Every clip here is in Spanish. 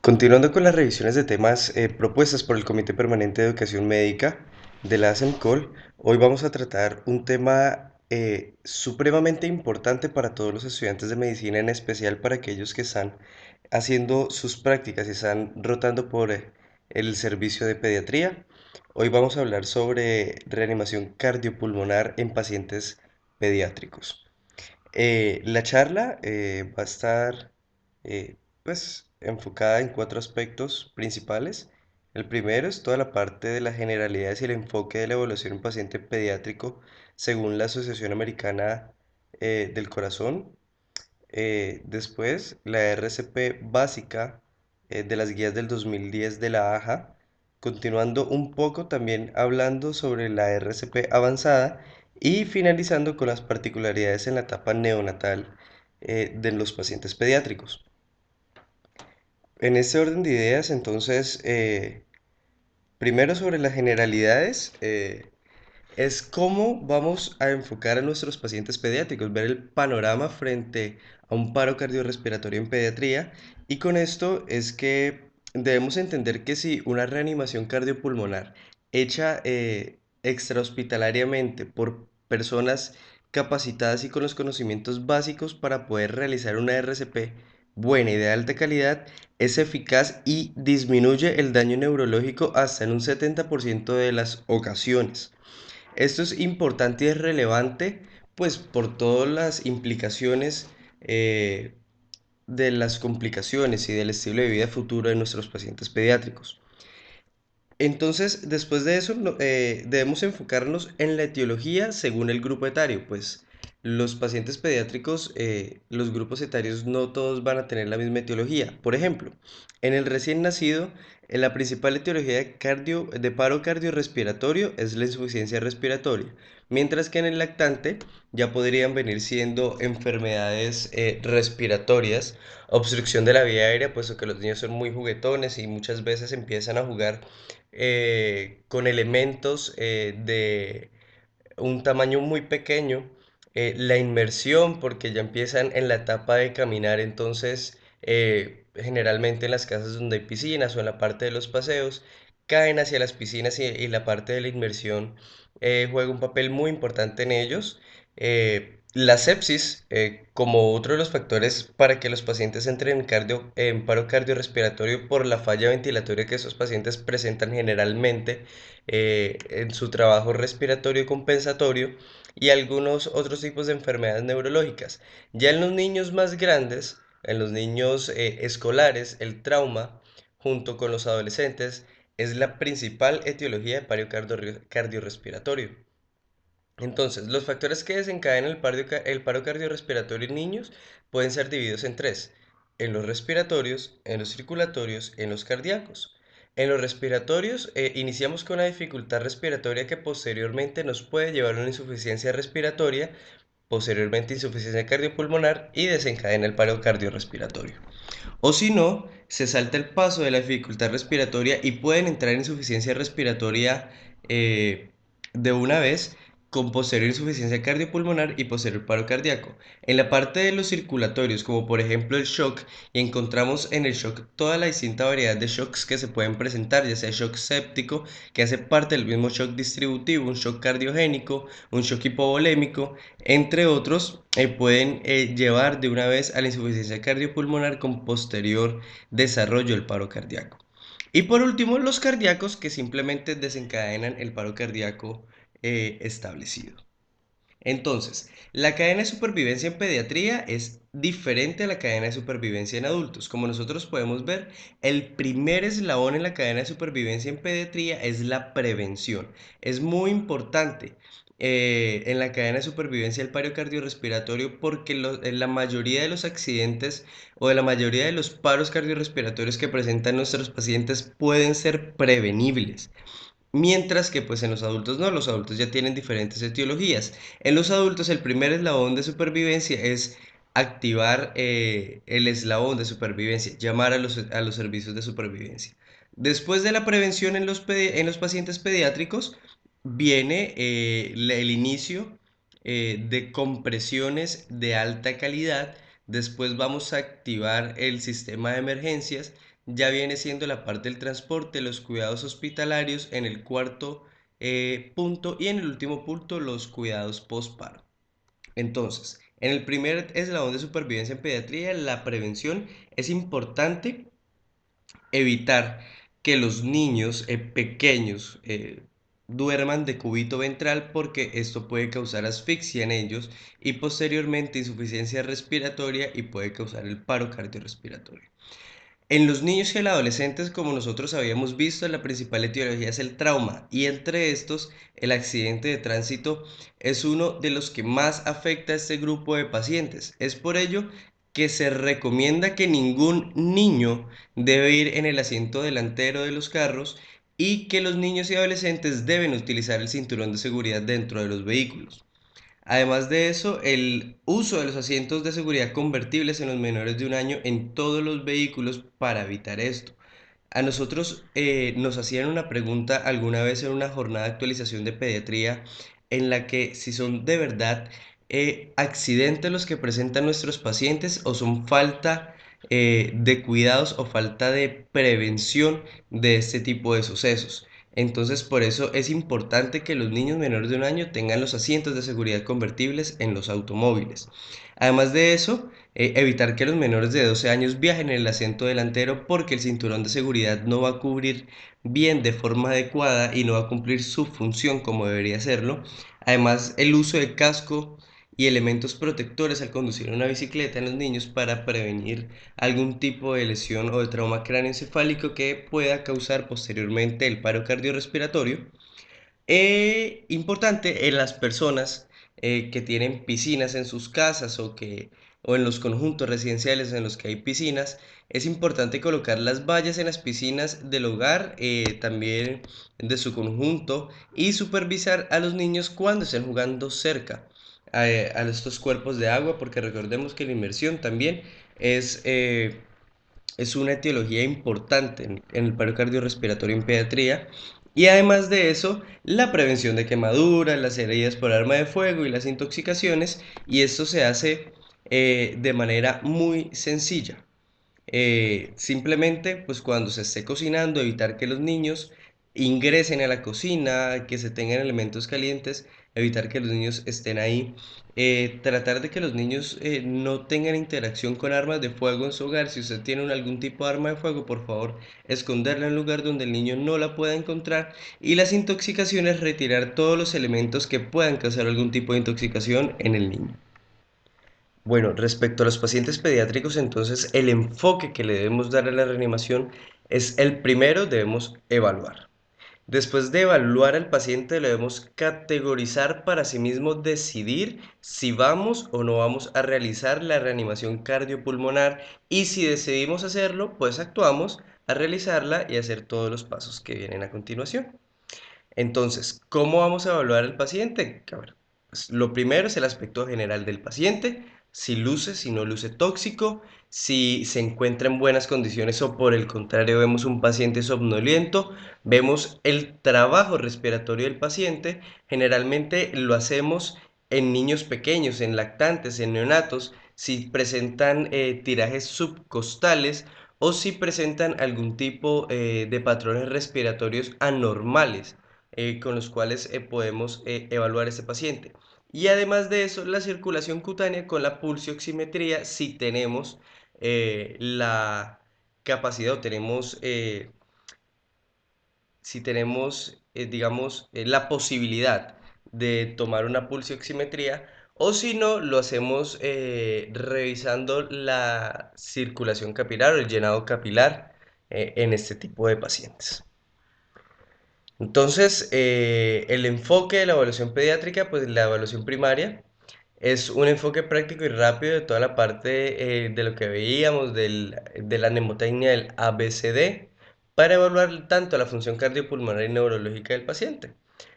Continuando con las revisiones de temas propuestas por el Comité Permanente de Educación Médica de la ASEMCOL, hoy vamos a tratar un tema supremamente importante para todos los estudiantes de medicina, en especial para aquellos que están haciendo sus prácticas y están rotando por el servicio de pediatría. Hoy vamos a hablar sobre reanimación cardiopulmonar en pacientes pediátricos. La charla va a estar enfocada en cuatro aspectos principales. El primero es toda la parte de las generalidades y el enfoque de la evaluación en paciente pediátrico según la Asociación Americana del Corazón. Después, la RCP básica de las guías del 2010 de la AJA. Continuando un poco también hablando sobre la RCP avanzada y finalizando con las particularidades en la etapa neonatal de los pacientes pediátricos. En este orden de ideas, entonces, primero sobre las generalidades, es cómo vamos a enfocar a nuestros pacientes pediátricos, ver el panorama frente a un paro cardiorrespiratorio en pediatría. Y con esto es que debemos entender que si una reanimación cardiopulmonar hecha extrahospitalariamente por personas capacitadas y con los conocimientos básicos para poder realizar una RCP buena y de alta calidad, es eficaz y disminuye el daño neurológico hasta en un 70% de las ocasiones. Esto es importante y es relevante, pues por todas las implicaciones eh, de las complicaciones y del estilo de vida futuro de nuestros pacientes pediátricos. Entonces, después de eso, debemos enfocarnos en la etiología según el grupo etario, pues los pacientes pediátricos, los grupos etarios no todos van a tener la misma etiología. Por ejemplo, en el recién nacido, la principal etiología de paro cardiorrespiratorio es la insuficiencia respiratoria, mientras que en el lactante ya podrían venir siendo enfermedades respiratorias, obstrucción de la vía aérea, puesto que los niños son muy juguetones y muchas veces empiezan a jugar con elementos de un tamaño muy pequeño, la inmersión, porque ya empiezan en la etapa de caminar, entonces generalmente en las casas donde hay piscinas o en la parte de los paseos, caen hacia las piscinas y la parte de la inmersión juega un papel muy importante en ellos. La sepsis, como otro de los factores para que los pacientes entren en paro cardiorrespiratorio por la falla ventilatoria que esos pacientes presentan generalmente en su trabajo respiratorio compensatorio y algunos otros tipos de enfermedades neurológicas. Ya en los niños más grandes, en los niños escolares, el trauma, junto con los adolescentes, es la principal etiología de paro cardiorrespiratorio. Entonces, los factores que desencadenan el paro cardiorrespiratorio en niños pueden ser divididos en tres: en los respiratorios, en los circulatorios, en los cardíacos. En los respiratorios, iniciamos con una dificultad respiratoria que posteriormente nos puede llevar a una insuficiencia respiratoria, posteriormente insuficiencia cardiopulmonar y desencadena el paro cardiorrespiratorio. O si no, se salta el paso de la dificultad respiratoria y pueden entrar en insuficiencia respiratoria de una vez, con posterior insuficiencia cardiopulmonar y posterior paro cardíaco. En la parte de los circulatorios, como por ejemplo el shock, y encontramos en el shock toda la distinta variedad de shocks que se pueden presentar, ya sea shock séptico, que hace parte del mismo shock distributivo, un shock cardiogénico, un shock hipovolémico, entre otros, pueden llevar de una vez a la insuficiencia cardiopulmonar con posterior desarrollo del paro cardíaco. Y por último, los cardíacos que simplemente desencadenan el paro cardíaco establecido. Entonces, la cadena de supervivencia en pediatría es diferente a la cadena de supervivencia en adultos. Como nosotros podemos ver, el primer eslabón en la cadena de supervivencia en pediatría es la prevención. Es muy importante en la cadena de supervivencia del paro cardiorrespiratorio porque la mayoría de los accidentes o de la mayoría de los paros cardiorrespiratorios que presentan nuestros pacientes pueden ser prevenibles. Mientras que pues en los adultos no, los adultos ya tienen diferentes etiologías. En los adultos el primer eslabón de supervivencia es activar el eslabón de supervivencia, llamar a los servicios de supervivencia. Después de la prevención en los pacientes pediátricos, viene el inicio de compresiones de alta calidad Después vamos a activar el sistema de emergencias. Ya viene siendo la parte del transporte, los cuidados hospitalarios en el cuarto punto y en el último punto los cuidados postparo. Entonces, en el primer eslabón de supervivencia en pediatría, la prevención es importante evitar que los niños pequeños duerman de cúbito ventral porque esto puede causar asfixia en ellos y posteriormente insuficiencia respiratoria y puede causar el paro cardiorrespiratorio. En los niños y adolescentes, como nosotros habíamos visto, la principal etiología es el trauma y entre estos el accidente de tránsito es uno de los que más afecta a este grupo de pacientes. Es por ello que se recomienda que ningún niño debe ir en el asiento delantero de los carros y que los niños y adolescentes deben utilizar el cinturón de seguridad dentro de los vehículos. Además de eso, el uso de los asientos de seguridad convertibles en los menores de un año en todos los vehículos para evitar esto. A nosotros nos hacían una pregunta alguna vez en una jornada de actualización de pediatría en la que si son de verdad accidentes los que presentan nuestros pacientes o son falta de cuidados o falta de prevención de este tipo de sucesos. Entonces, por eso es importante que los niños menores de un año tengan los asientos de seguridad convertibles en los automóviles. Además de eso, evitar que los menores de 12 años viajen en el asiento delantero porque el cinturón de seguridad no va a cubrir bien de forma adecuada y no va a cumplir su función como debería hacerlo. Además, el uso de casco y elementos protectores al conducir una bicicleta en los niños para prevenir algún tipo de lesión o de trauma cráneoencefálico que pueda causar posteriormente el paro cardiorrespiratorio. Importante en las personas que tienen piscinas en sus casas o en los conjuntos residenciales en los que hay piscinas, es importante colocar las vallas en las piscinas del hogar, también de su conjunto, y supervisar a los niños cuando estén jugando cerca a estos cuerpos de agua, porque recordemos que la inmersión también es, eh, es una etiología importante en el paro cardiorrespiratorio en pediatría. Y además de eso, la prevención de quemaduras, las heridas por arma de fuego y las intoxicaciones. Y esto se hace de manera muy sencilla. Simplemente, pues cuando se esté cocinando, evitar que los niños ingresen a la cocina, que se tengan elementos calientes, evitar que los niños estén ahí. Tratar de que los niños no tengan interacción con armas de fuego en su hogar. Si usted tiene algún tipo de arma de fuego, por favor, esconderla en un lugar donde el niño no la pueda encontrar. Y las intoxicaciones, retirar todos los elementos que puedan causar algún tipo de intoxicación en el niño. Bueno, respecto a los pacientes pediátricos, entonces el enfoque que le debemos dar a la reanimación es el primero, debemos evaluar. Después de evaluar al paciente, lo debemos categorizar para sí mismo decidir si vamos o no vamos a realizar la reanimación cardiopulmonar y si decidimos hacerlo, pues actuamos a realizarla y hacer todos los pasos que vienen a continuación. Entonces, ¿cómo vamos a evaluar al paciente? A ver, pues, lo primero es el aspecto general del paciente, si luce, si no luce tóxico, si se encuentra en buenas condiciones o por el contrario vemos un paciente somnoliento, vemos el trabajo respiratorio del paciente, generalmente lo hacemos en niños pequeños, en lactantes, en neonatos, si presentan tirajes subcostales o si presentan algún tipo de patrones respiratorios anormales con los cuales podemos evaluar a este paciente. Y además de eso, la circulación cutánea con la pulsioximetría, si tenemos la capacidad o tenemos, si tenemos, digamos, la posibilidad de tomar una pulsioximetría, o si no, lo hacemos revisando la circulación capilar o el llenado capilar en este tipo de pacientes. Entonces, el enfoque de la evaluación pediátrica, pues la evaluación primaria, es un enfoque práctico y rápido de toda la parte de lo que veíamos, de la mnemotecnia del ABCD, para evaluar tanto la función cardiopulmonar y neurológica del paciente.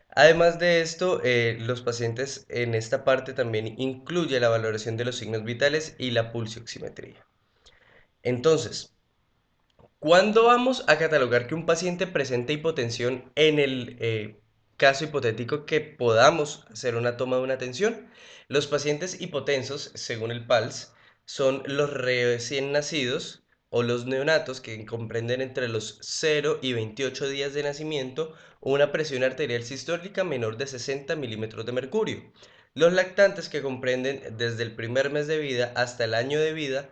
Además de esto, los pacientes en esta parte también incluye la valoración de los signos vitales y la pulsioximetría. Entonces, ¿cuándo vamos a catalogar que un paciente presenta hipotensión en el caso hipotético que podamos hacer una toma de una tensión? Los pacientes hipotensos, según el PALS, son los recién nacidos o los neonatos que comprenden entre los 0 y 28 días de nacimiento una presión arterial sistólica menor de 60 milímetros de mercurio. Los lactantes que comprenden desde el primer mes de vida hasta el año de vida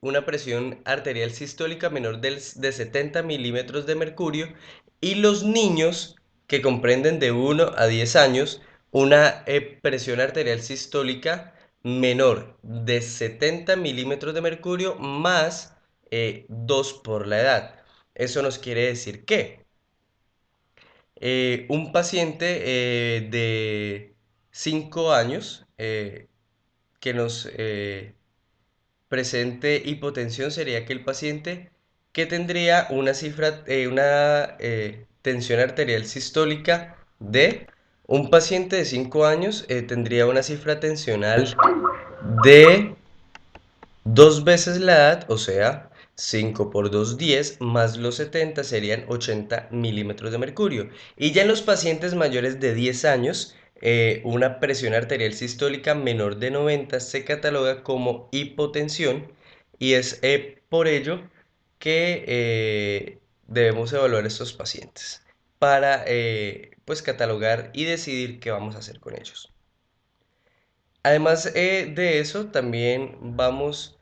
una presión arterial sistólica menor de 70 milímetros de mercurio, y los niños que comprenden de 1 a 10 años una presión arterial sistólica menor de 70 milímetros de mercurio más 2 por la edad. Eso nos quiere decir que un paciente de 5 años que nos presente hipotensión sería aquel paciente que tendría una cifra, una tensión arterial sistólica de un paciente de 5 años tendría una cifra tensional de 2 veces la edad, o sea, 5 por 2, 10, más los 70 serían 80 milímetros de mercurio. Y ya en los pacientes mayores de 10 años, una presión arterial sistólica menor de 90 se cataloga como hipotensión, y es por ello que debemos evaluar estos pacientes para pues catalogar y decidir qué vamos a hacer con ellos. Además de eso, también vamos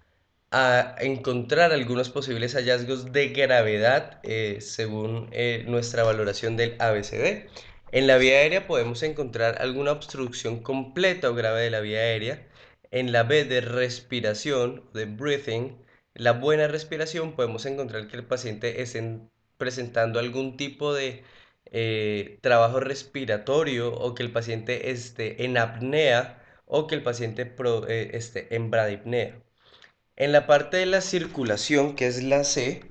a encontrar algunos posibles hallazgos de gravedad según nuestra valoración del ABCD. En la vía aérea podemos encontrar alguna obstrucción completa o grave de la vía aérea. En la B de respiración, de breathing, la buena respiración, podemos encontrar que el paciente esté presentando algún tipo de trabajo respiratorio, o que el paciente esté en apnea, o que el paciente esté en bradipnea. En la parte de la circulación, que es la C,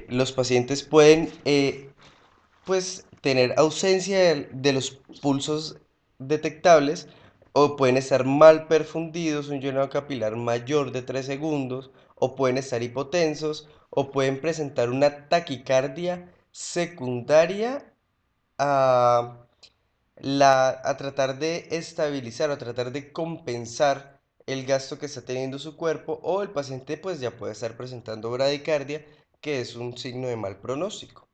los pacientes pueden pues, tener ausencia de los pulsos detectables, o pueden estar mal perfundidos, un llenado capilar mayor de 3 segundos, o pueden estar hipotensos, o pueden presentar una taquicardia secundaria a a tratar de estabilizar o tratar de compensar el gasto que está teniendo su cuerpo, o el paciente pues ya puede estar presentando bradicardia, que es un signo de mal pronóstico.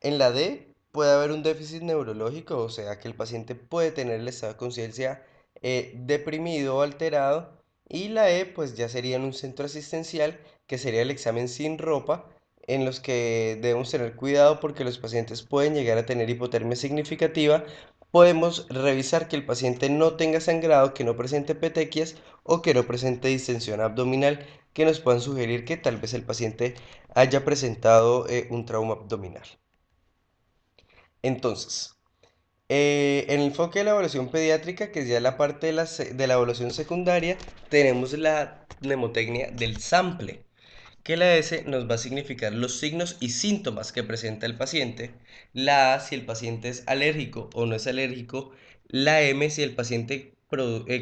En la D puede haber un déficit neurológico, o sea que el paciente puede tener el estado de conciencia deprimido o alterado. Y la E pues ya sería en un centro asistencial, que sería el examen sin ropa, en los que debemos tener cuidado porque los pacientes pueden llegar a tener hipotermia significativa. Podemos revisar que el paciente no tenga sangrado, que no presente petequias o que no presente distensión abdominal, que nos puedan sugerir que tal vez el paciente haya presentado un trauma abdominal. Entonces, en el enfoque de la evaluación pediátrica, que es ya la parte de la evaluación secundaria, tenemos la mnemotecnia del sample, que la S nos va a significar los signos y síntomas que presenta el paciente, la A si el paciente es alérgico o no es alérgico, la M si el paciente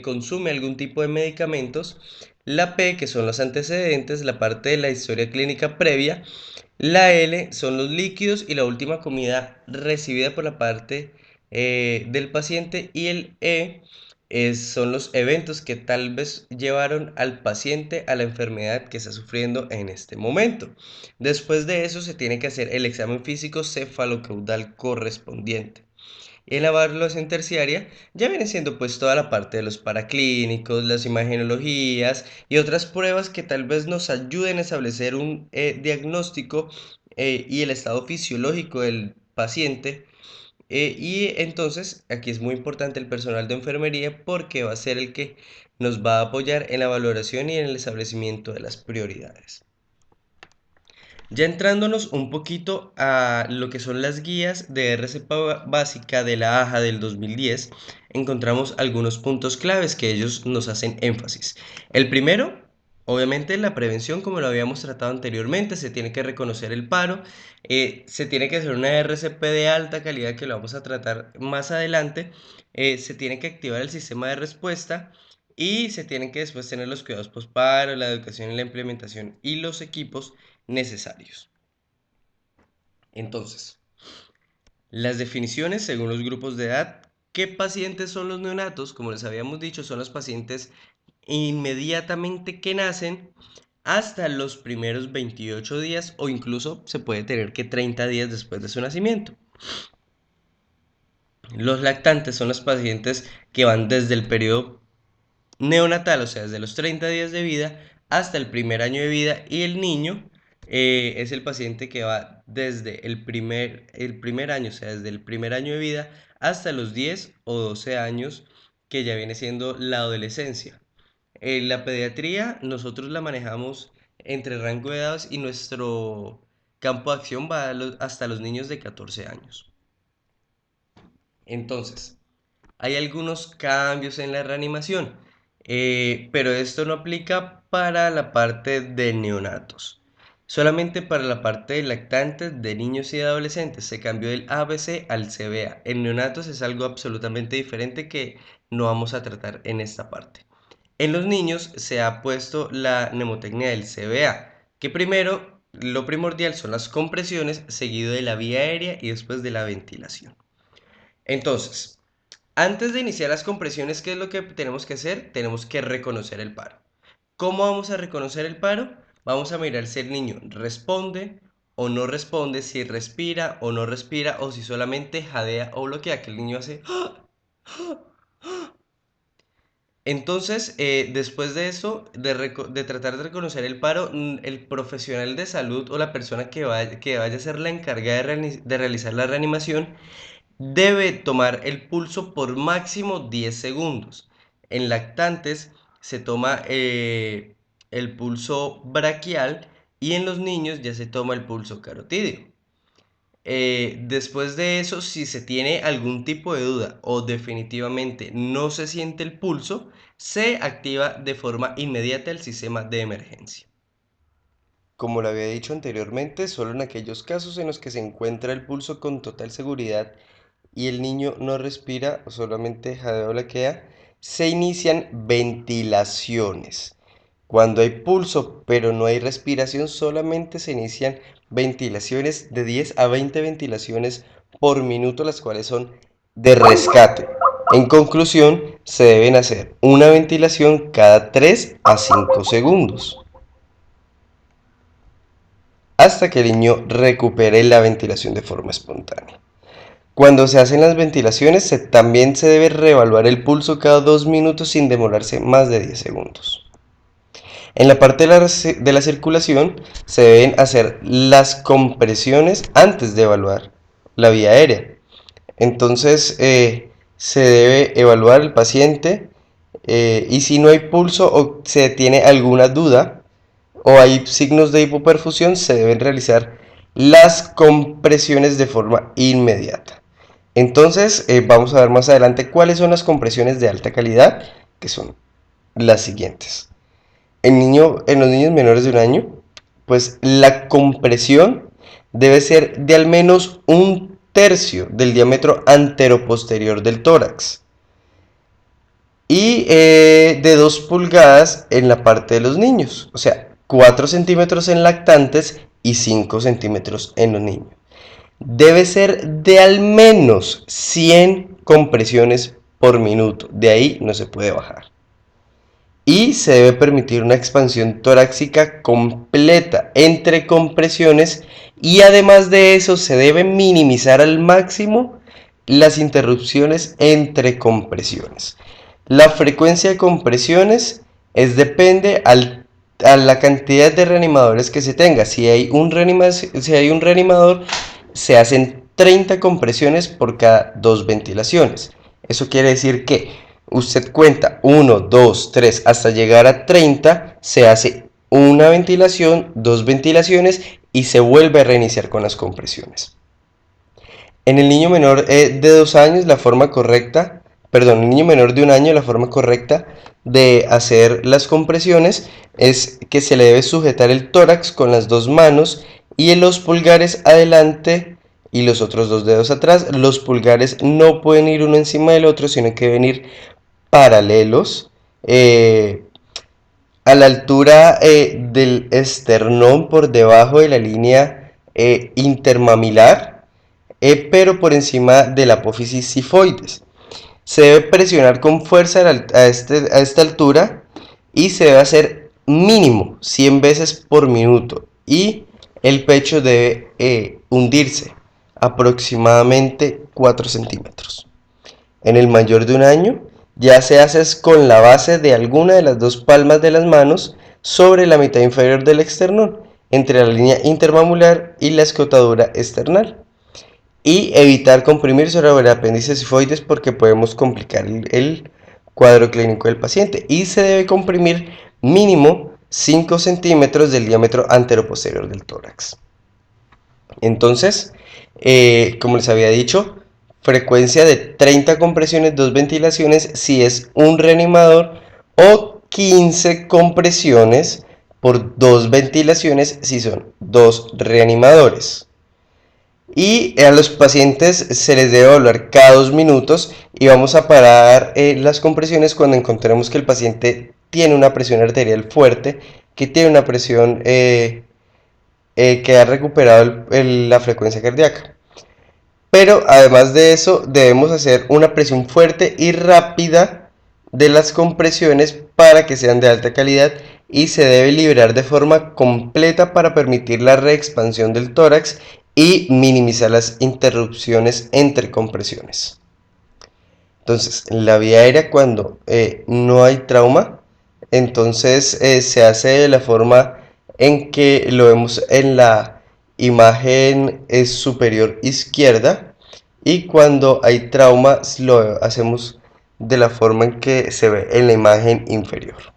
consume algún tipo de medicamentos, la P que son los antecedentes, la parte de la historia clínica previa, la L son los líquidos y la última comida recibida por la parte del paciente, y el E son los eventos que tal vez llevaron al paciente a la enfermedad que está sufriendo en este momento. Después de eso se tiene que hacer el examen físico cefalocaudal correspondiente. Y en la evaluación terciaria ya viene siendo pues toda la parte de los paraclínicos, las imagenologías y otras pruebas que tal vez nos ayuden a establecer un diagnóstico y el estado fisiológico del paciente. Y entonces aquí es muy importante el personal de enfermería, porque va a ser el que nos va a apoyar en la valoración y en el establecimiento de las prioridades. Ya entrándonos un poquito a lo que son las guías de RCP básica de la AJA del 2010, encontramos algunos puntos claves que ellos nos hacen énfasis. El primero, obviamente, la prevención, como lo habíamos tratado anteriormente. Se tiene que reconocer el paro, se tiene que hacer una RCP de alta calidad, que lo vamos a tratar más adelante, se tiene que activar el sistema de respuesta, y se tienen que después tener los cuidados postparo, la educación y la implementación y los equipos necesarios. Entonces, las definiciones según los grupos de edad. ¿Qué pacientes son los neonatos? Como les habíamos dicho, son los pacientes inmediatamente que nacen hasta los primeros 28 días o incluso se puede tener que 30 días después de su nacimiento. Los lactantes son los pacientes que van desde el periodo neonatal, o sea, desde los 30 días de vida hasta el primer año de vida, y el niño es el paciente que va desde el primer año, o sea, desde el primer año de vida hasta los 10 o 12 años, que ya viene siendo la adolescencia. La pediatría nosotros la manejamos entre rango de edades y nuestro campo de acción va hasta los niños de 14 años. Entonces, hay algunos cambios en la reanimación, pero esto no aplica para la parte de neonatos. Solamente para la parte de lactantes, de niños y de adolescentes se cambió del ABC al CBA. En neonatos es algo absolutamente diferente que no vamos a tratar en esta parte. En los niños se ha puesto la mnemotecnia del CBA, que primero lo primordial son las compresiones, seguido de la vía aérea y después de la ventilación. Entonces, antes de iniciar las compresiones, ¿qué es lo que tenemos que hacer? Tenemos que reconocer el paro. ¿Cómo vamos a reconocer el paro? Vamos a mirar si el niño responde o no responde, si respira o no respira, o si solamente jadea o bloquea, que el niño hace... Entonces, después de eso, de tratar de reconocer el paro, el profesional de salud o la persona que vaya a ser la encargada de realizar la reanimación debe tomar el pulso por máximo 10 segundos. En lactantes se toma el pulso braquial y en los niños ya se toma el pulso carotídeo. Después de eso, si se tiene algún tipo de duda o definitivamente no se siente el pulso, se activa de forma inmediata el sistema de emergencia. Como lo había dicho anteriormente, solo en aquellos casos en los que se encuentra el pulso con total seguridad y el niño no respira o solamente jadea o laquea, se inician ventilaciones. Cuando hay pulso pero no hay respiración, solamente se inician ventilaciones de 10 a 20 ventilaciones por minuto, las cuales son de rescate. En conclusión, se deben hacer una ventilación cada 3 a 5 segundos hasta que el niño recupere la ventilación de forma espontánea. Cuando se hacen las ventilaciones, también se debe reevaluar el pulso cada 2 minutos sin demorarse más de 10 segundos. En la parte de la circulación se deben hacer las compresiones antes de evaluar la vía aérea. Entonces se debe evaluar el paciente y si no hay pulso o se tiene alguna duda o hay signos de hipoperfusión, se deben realizar las compresiones de forma inmediata. Entonces vamos a ver más adelante cuáles son las compresiones de alta calidad, que son las siguientes. En los niños menores de un año, pues la compresión debe ser de al menos 1/3 del diámetro anteroposterior del tórax y de 2 pulgadas en la parte de los niños, o sea, 4 centímetros en lactantes y 5 centímetros en los niños. Debe ser de al menos 100 compresiones por minuto, de ahí no se puede bajar. Y se debe permitir una expansión torácica completa entre compresiones y además de eso se debe minimizar al máximo las interrupciones entre compresiones. La frecuencia de compresiones depende a la cantidad de reanimadores que se tenga. Si hay un reanimador, se hacen 30 compresiones por cada 2 ventilaciones. Eso quiere decir que usted cuenta 1, 2, 3 hasta llegar a 30, se hace una ventilación, 2 ventilaciones y se vuelve a reiniciar con las compresiones. En el niño menor de 2 años, el niño menor de 1 año, la forma correcta de hacer las compresiones es que se le debe sujetar el tórax con las 2 manos y los pulgares adelante y los otros 2 dedos atrás. Los pulgares no pueden ir uno encima del otro, sino que deben ir paralelos a la altura del esternón, por debajo de la línea intermamilar, pero por encima de la apófisis sifoides. Se debe presionar con fuerza a esta altura y se debe hacer mínimo 100 veces por minuto y el pecho debe hundirse aproximadamente 4 centímetros. En el mayor de un año, ya se hace con la base de alguna de las dos palmas de las manos sobre la mitad inferior del esternón, entre la línea intermamular y la escotadura esternal. Y evitar comprimir sobre el apéndice sifoides porque podemos complicar el cuadro clínico del paciente. Y se debe comprimir mínimo 5 centímetros del diámetro anteroposterior del tórax. Entonces, como les había dicho, frecuencia de 30 compresiones, 2 ventilaciones si es un reanimador, o 15 compresiones por 2 ventilaciones si son 2 reanimadores. Y a los pacientes se les debe evaluar cada 2 minutos y vamos a parar las compresiones cuando encontremos que el paciente tiene una presión arterial fuerte, que tiene una presión que ha recuperado la frecuencia cardíaca. Pero además de eso, debemos hacer una presión fuerte y rápida de las compresiones para que sean de alta calidad y se debe liberar de forma completa para permitir la reexpansión del tórax y minimizar las interrupciones entre compresiones. Entonces, en la vía aérea, cuando no hay trauma, entonces se hace de la forma en que lo vemos en la imagen superior izquierda, y cuando hay trauma lo hacemos de la forma en que se ve en la imagen inferior.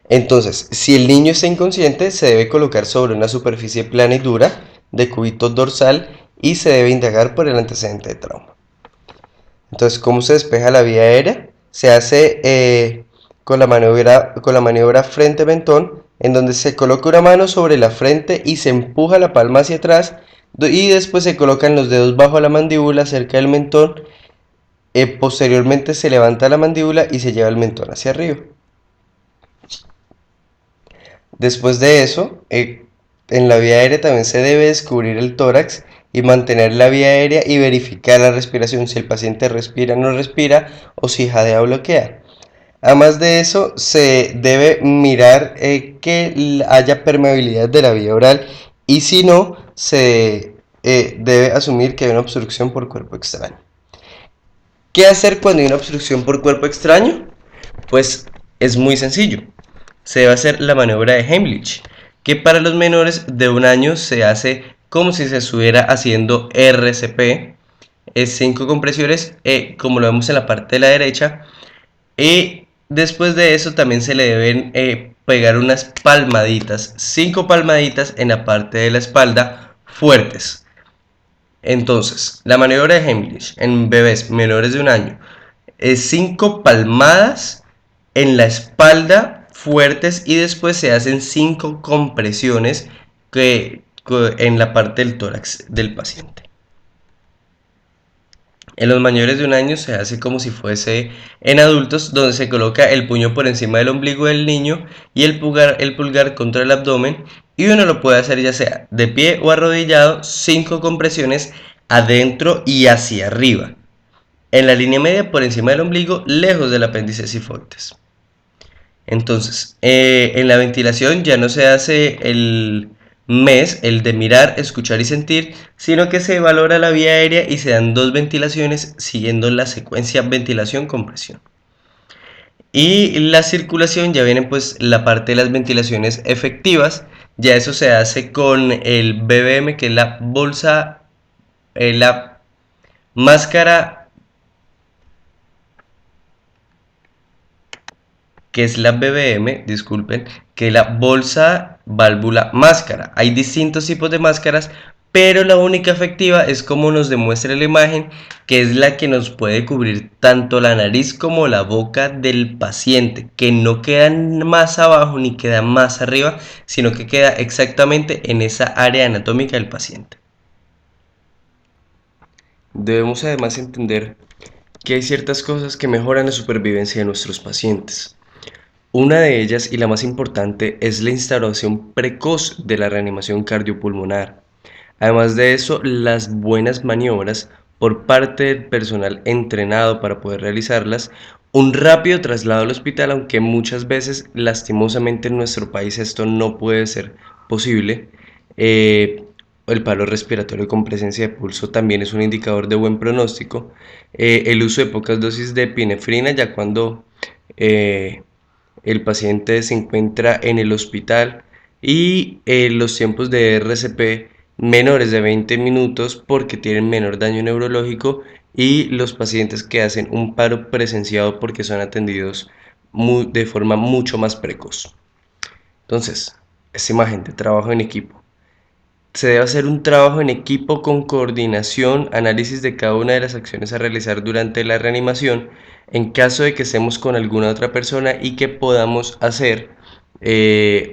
Entonces, si el niño está inconsciente, se debe colocar sobre una superficie plana y dura de cúbito dorsal y se debe indagar por el antecedente de trauma. Entonces, ¿cómo se despeja la vía aérea? Se hace con la maniobra frente-mentón, en donde se coloca una mano sobre la frente y se empuja la palma hacia atrás, y después se colocan los dedos bajo la mandíbula cerca del mentón. Posteriormente se levanta la mandíbula y se lleva el mentón hacia arriba. Después de eso, en la vía aérea también se debe descubrir el tórax y mantener la vía aérea y verificar la respiración, si el paciente respira o no respira, o si jadea o bloquea. Además de eso, se debe mirar que haya permeabilidad de la vía oral, y si no, se debe asumir que hay una obstrucción por cuerpo extraño. ¿Qué hacer cuando hay una obstrucción por cuerpo extraño? Pues es muy sencillo. Se debe hacer la maniobra de Heimlich, que para los menores de un año se hace como si se estuviera haciendo RCP, 5 compresiones, como lo vemos en la parte de la derecha, y después de eso también se le deben pegar unas palmaditas, 5 palmaditas en la parte de la espalda fuertes. Entonces, la maniobra de Heimlich en bebés menores de un año es 5 palmadas en la espalda fuertes y después se hacen 5 compresiones en la parte del tórax del paciente. En los mayores de un año se hace como si fuese en adultos, donde se coloca el puño por encima del ombligo del niño y el pulgar contra el abdomen, y uno lo puede hacer ya sea de pie o arrodillado, 5 compresiones adentro y hacia arriba, en la línea media por encima del ombligo, lejos del apéndice sifoides. Entonces, en la ventilación ya no se hace el de mirar, escuchar y sentir, sino que se valora la vía aérea y se dan 2 ventilaciones siguiendo la secuencia ventilación-compresión. Y la circulación ya viene pues la parte de las ventilaciones efectivas. Ya eso se hace con el BBM, que es la bolsa, la máscara, que es la BBM, disculpen, que es la bolsa válvula máscara. Hay distintos tipos de máscaras, pero la única efectiva es como nos demuestra la imagen, que es la que nos puede cubrir tanto la nariz como la boca del paciente, que no queda más abajo ni queda más arriba, sino que queda exactamente en esa área anatómica del paciente. Debemos además entender que hay ciertas cosas que mejoran la supervivencia de nuestros pacientes. Una de ellas, y la más importante, es la instauración precoz de la reanimación cardiopulmonar. Además de eso, las buenas maniobras por parte del personal entrenado para poder realizarlas, un rápido traslado al hospital, aunque muchas veces lastimosamente en nuestro país esto no puede ser posible. eh, el paro respiratorio con presencia de pulso también es un indicador de buen pronóstico. El uso de pocas dosis de epinefrina ya cuando eh, el paciente se encuentra en el hospital y los tiempos de RCP menores de 20 minutos porque tienen menor daño neurológico y los pacientes que hacen un paro presenciado porque son atendidos de forma mucho más precoz. Entonces, esta imagen de trabajo en equipo. Se debe hacer un trabajo en equipo con coordinación, análisis de cada una de las acciones a realizar durante la reanimación, en caso de que estemos con alguna otra persona y que podamos hacer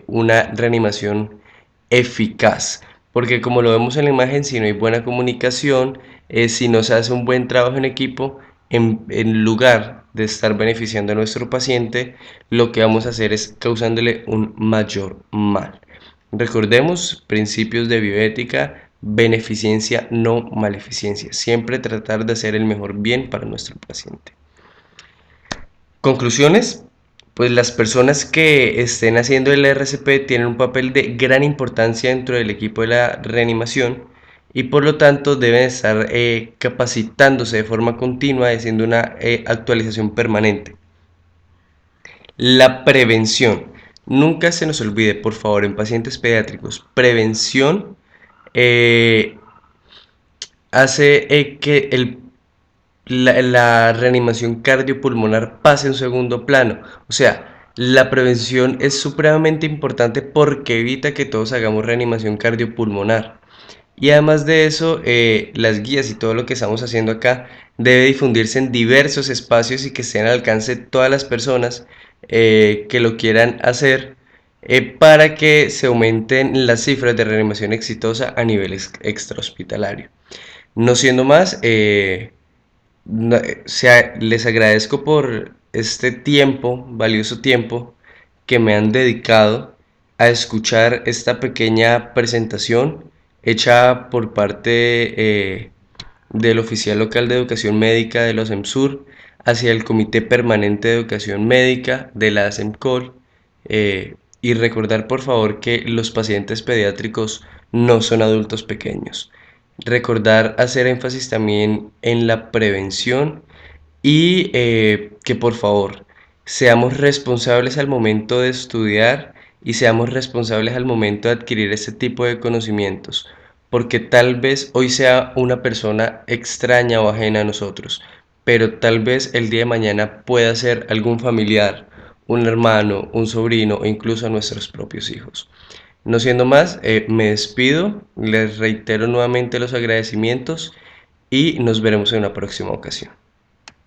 una reanimación eficaz. Porque como lo vemos en la imagen, si no hay buena comunicación, si no se hace un buen trabajo en equipo, en lugar de estar beneficiando a nuestro paciente, lo que vamos a hacer es causándole un mayor mal. Recordemos principios de bioética, beneficencia, no maleficencia. Siempre tratar de hacer el mejor bien para nuestro paciente. Conclusiones. Pues las personas que estén haciendo el RCP tienen un papel de gran importancia dentro del equipo de la reanimación y por lo tanto deben estar capacitándose de forma continua, haciendo una actualización permanente. La prevención. Nunca se nos olvide, por favor, en pacientes pediátricos, prevención eh, hace que la reanimación cardiopulmonar pase a un segundo plano. O sea, la prevención es supremamente importante porque evita que todos hagamos reanimación cardiopulmonar. Y además de eso, las guías y todo lo que estamos haciendo acá debe difundirse en diversos espacios y que estén al alcance de todas las personas que lo quieran hacer para que se aumenten las cifras de reanimación exitosa a nivel extrahospitalario. No siendo más, les agradezco por este tiempo, valioso tiempo, que me han dedicado a escuchar esta pequeña presentación hecha por parte del oficial local de educación médica de los EMSUR hacia el Comité Permanente de Educación Médica de la ASEMCOL, y recordar por favor que los pacientes pediátricos no son adultos pequeños. Recordar hacer énfasis también en la prevención y que por favor seamos responsables al momento de estudiar y seamos responsables al momento de adquirir este tipo de conocimientos, porque tal vez hoy sea una persona extraña o ajena a nosotros, pero tal vez el día de mañana pueda ser algún familiar, un hermano, un sobrino o incluso a nuestros propios hijos. No siendo más, me despido, les reitero nuevamente los agradecimientos y nos veremos en una próxima ocasión.